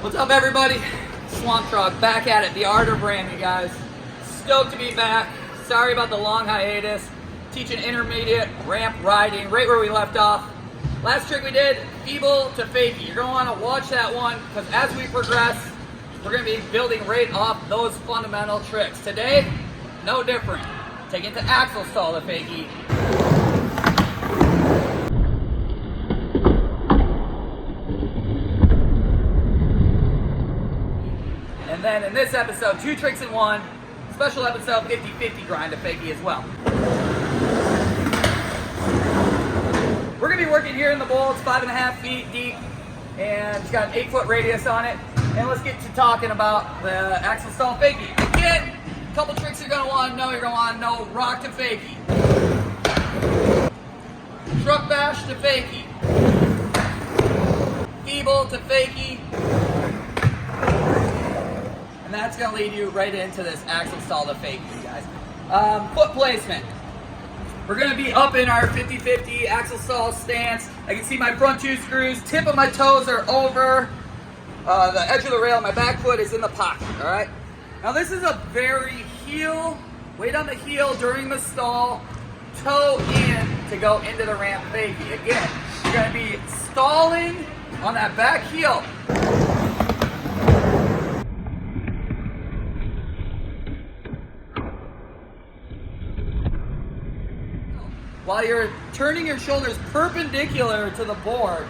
What's up, everybody? Swamp Frog back at it, the art of ramming, guys. Stoked to be back. Sorry about the long hiatus. Teaching intermediate ramp riding right where we left off. Last trick we did, feeble to fakie. You're gonna wanna watch that one because as we progress, we're gonna be building right off those fundamental tricks. Today, no different. Take it to axle stall to fakie. And then in this episode, 2 tricks in 1, special episode 50-50 grind to fakie as well. We're gonna be working here in the bowl. It's 5.5 feet deep and it's got an 8-foot radius on it. And let's get to talking about the axle stall fakie. Again, a couple tricks you're gonna wanna know. You're gonna wanna know rock to fakie, truck bash to fakie, feeble to fakie, and that's gonna lead you right into this axle stall to fakie, guys. Foot placement. We're gonna be up in our 50-50 axle stall stance. I can see my front 2 screws, tip of my toes are over the edge of the rail, my back foot is in the pocket, all right? Now this is a very heel, weight on the heel during the stall, toe in to go into the ramp fakie. Again, you're gonna be stalling on that back heel. While you're turning your shoulders perpendicular to the board,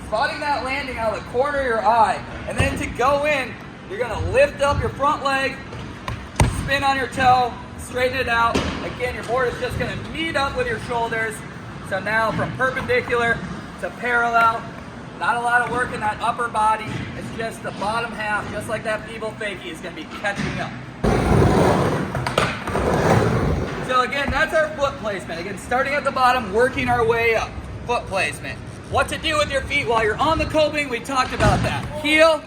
spotting that landing out of the corner of your eye, and then to go in, you're gonna lift up your front leg, spin on your toe, straighten it out. Again, your board is just gonna meet up with your shoulders. So now from perpendicular to parallel, not a lot of work in that upper body. It's just the bottom half, just like that feeble fakie, is gonna be catching up. So again, that's our foot placement. Again, starting at the bottom, working our way up. Foot placement. What to do with your feet while you're on the coping, we talked about that. Heel,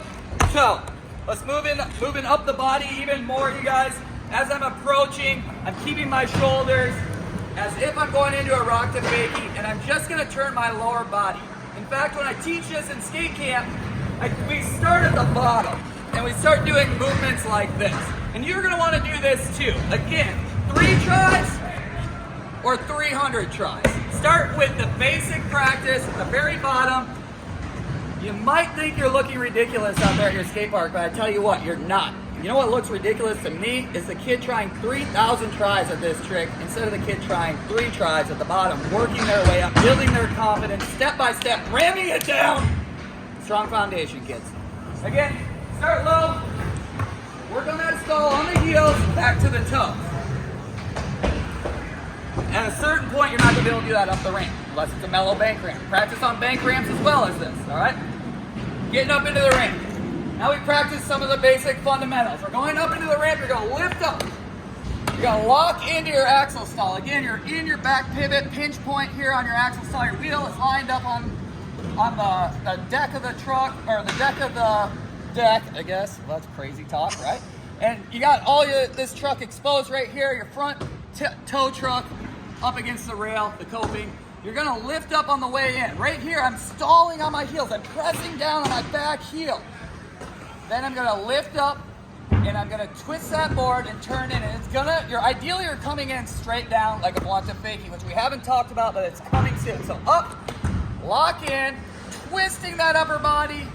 toe. Let's moving up the body even more, you guys. As I'm approaching, I'm keeping my shoulders as if I'm going into a rock to fakie, and I'm just gonna turn my lower body. In fact, when I teach this in skate camp, we start at the bottom, and we start doing movements like this. And you're gonna wanna do this too. Again, 3 tries or 300 tries. Start with the basic practice at the very bottom. You might think you're looking ridiculous out there at your skate park, but I tell you what, you're not. You know what looks ridiculous to me is the kid trying 3,000 tries at this trick instead of the kid trying 3 tries at the bottom, working their way up, building their confidence, step by step, ramming it down. Strong foundation, kids. Again, start low, work on that stall on the heels, back to the toes. At a certain point, you're not going to be able to do that up the ramp, unless it's a mellow bank ramp. Practice on bank ramps as well as this, all right? Getting up into the ramp. Now we practice some of the basic fundamentals. We're going up into the ramp, you're going to lift up. You're going to lock into your axle stall. Again, you're in your back pivot, pinch point here on your axle stall. Your wheel is lined up on the deck of the truck, or the deck of the deck, I guess. Well, that's crazy talk, right? And you got all this truck exposed right here, your front tow truck up against the rail, the coping. You're gonna lift up on the way in. Right here, I'm stalling on my heels. I'm pressing down on my back heel. Then I'm gonna lift up and I'm gonna twist that board and turn in. And it's gonna, ideally you're coming in straight down like a blunt to fakie, which we haven't talked about, but it's coming soon. So up, lock in, twisting that upper body,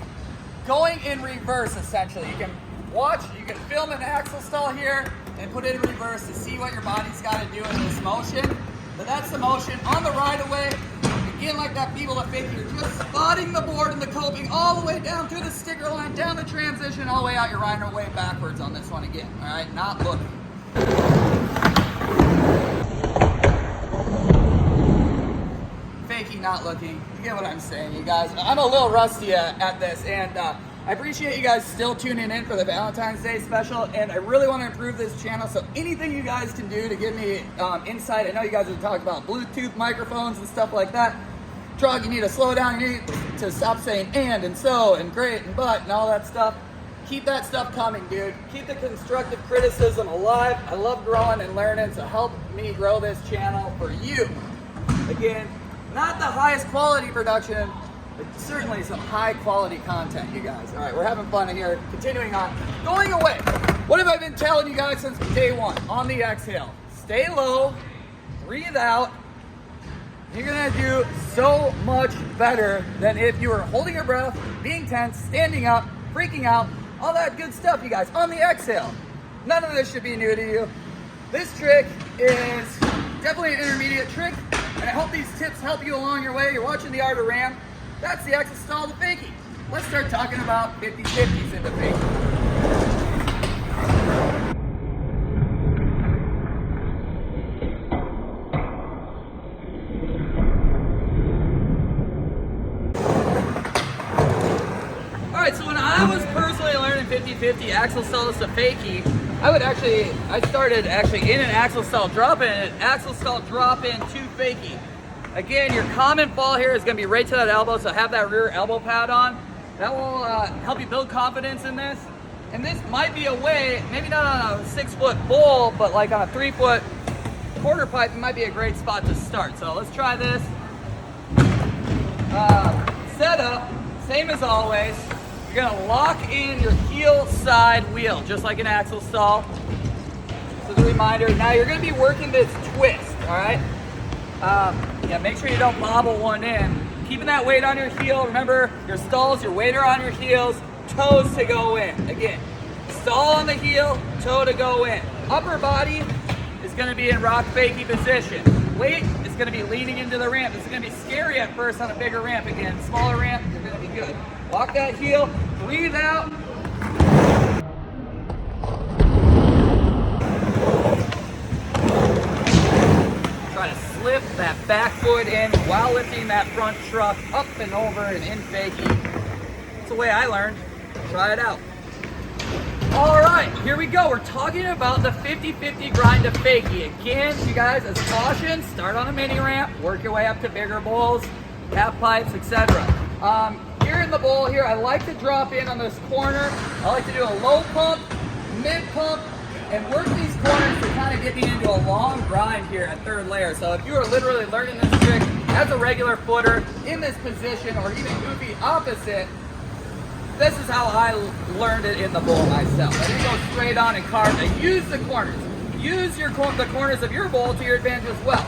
going in reverse essentially. You can watch, you can film an axle stall here and put it in reverse to see what your body's gotta do in this motion. But that's the motion on the right of way. Again, like that feeble to fakie, you're just spotting the board and the coping all the way down through the sticker line, down the transition, all the way out. You're riding your way backwards on this one again, all right? Not looking. Fakie, not looking. You get what I'm saying, you guys. I'm a little rusty at this, and I appreciate you guys still tuning in for the Valentine's Day special, and I really want to improve this channel, so anything you guys can do to give me insight. I know you guys have talked about Bluetooth microphones and stuff like that. Truck, you need to slow down, you need to stop saying and so, and great, and but, and all that stuff. Keep that stuff coming, dude. Keep the constructive criticism alive. I love growing and learning, so help me grow this channel for you. Again, not the highest quality production, but certainly some high quality content, you guys. All right, we're having fun in here. Continuing on, going away. What have I been telling you guys since day one? On the exhale, stay low, breathe out. You're gonna do so much better than if you were holding your breath, being tense, standing up, freaking out, all that good stuff, you guys, on the exhale. None of this should be new to you. This trick is definitely an intermediate trick, and I hope these tips help you along your way. You're watching The Art of Ram. That's the axle stall to fakie. Let's start talking about 50-50s into fakie. Alright, so when I was personally learning 50-50 axle stalls to fakie, I started in an axle stall drop in, and axle stall drop in to fakie. Again, your common fall here is going to be right to that elbow, so have that rear elbow pad on. That will help you build confidence in this. And this might be a way, maybe not on a 6-foot bowl, but like on a 3-foot quarter pipe, it might be a great spot to start. So let's try this. Setup, same as always. You're gonna lock in your heel side wheel, just like an axle stall. So the reminder, now you're gonna be working this twist, all right? Yeah, make sure you don't bobble one in. Keeping that weight on your heel. Remember, your stalls, your weight are on your heels, toes to go in. Again, stall on the heel, toe to go in. Upper body is gonna be in rock fakie position. Weight is gonna be leaning into the ramp. This is gonna be scary at first on a bigger ramp. Again, smaller ramp, you're gonna be good. Lock that heel, breathe out. Try to slip that back foot in while lifting that front truck up and over and in fakie. That's the way I learned. Try it out. All right, here we go. We're talking about the 50-50 grind to fakie. Again, you guys, as caution, start on a mini ramp, work your way up to bigger bowls, half pipes, etc. Here in the bowl here, I like to drop in on this corner. I like to do a low pump, mid pump, and work these corners to kind of get me into a long grind here at third layer. So if you are literally learning this trick as a regular footer in this position, or even goofy opposite, this is how I learned it in the bowl myself. I didn't go straight on and carve. I use the corners. Use the corners of your bowl to your advantage as well.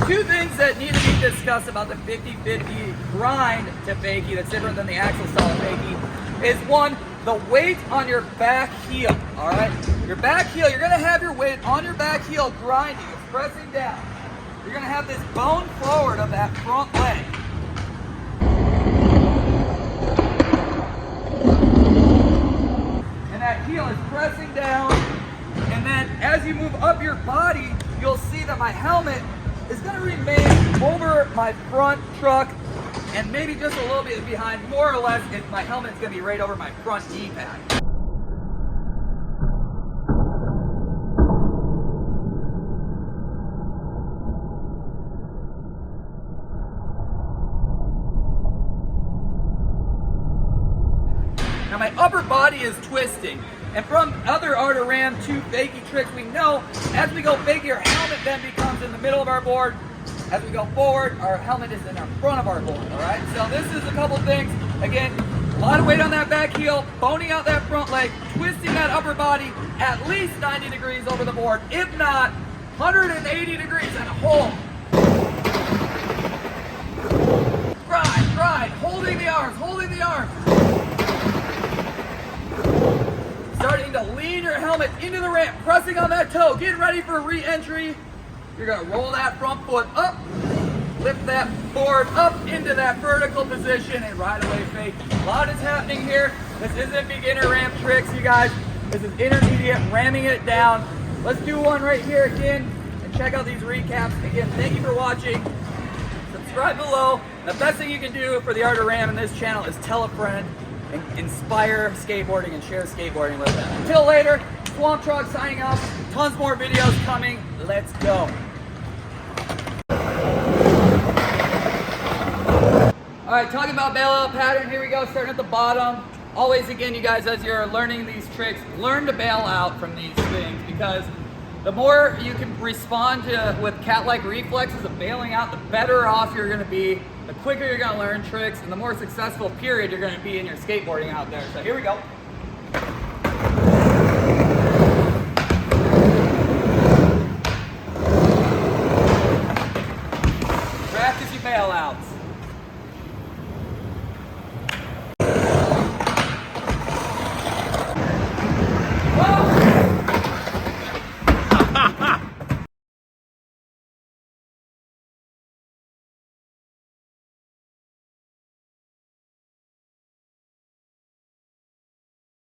Two things that need to be discussed about the 50-50 grind to fakie that's different than the axle stall to fakie is one, the weight on your back heel, all right? Your back heel, you're gonna have your weight on your back heel grinding, it's pressing down. You're gonna have this bone forward of that front leg. And that heel is pressing down, and then as you move up your body, you'll see that my helmet is going to remain over my front truck and maybe just a little bit behind, more or less, if my helmet's going to be right over my front knee pad. Now my upper body is twisting. And from other Art of Ram to fakie tricks, we know as we go fakie, our helmet then becomes in the middle of our board. As we go forward, our helmet is in the front of our board, all right? So this is a couple things. Again, a lot of weight on that back heel, boning out that front leg, twisting that upper body at least 90 degrees over the board, if not 180 degrees and a hold. Grind, holding the arms, Starting to lean your helmet into the ramp, pressing on that toe, getting ready for re-entry. You're gonna roll that front foot up, lift that board up into that vertical position and ride away fakie. A lot is happening here. This isn't beginner ramp tricks, you guys. This is intermediate, ramming it down. Let's do one right here again and check out these recaps. Again, thank you for watching. Subscribe below. The best thing you can do for the Art of Ram in this channel is tell a friend and inspire skateboarding and share skateboarding with them. Until later, Swamp Truck signing off. Tons more videos coming. Let's go. All right, talking about bailout pattern. Here we go, starting at the bottom. Always, again, you guys, as you're learning these tricks, learn to bail out from these things, because the more you can respond to with cat-like reflexes of bailing out, the better off you're gonna be the quicker you're gonna learn tricks and the more successful period you're gonna be in your skateboarding out there. So here we go. Practice your bailouts.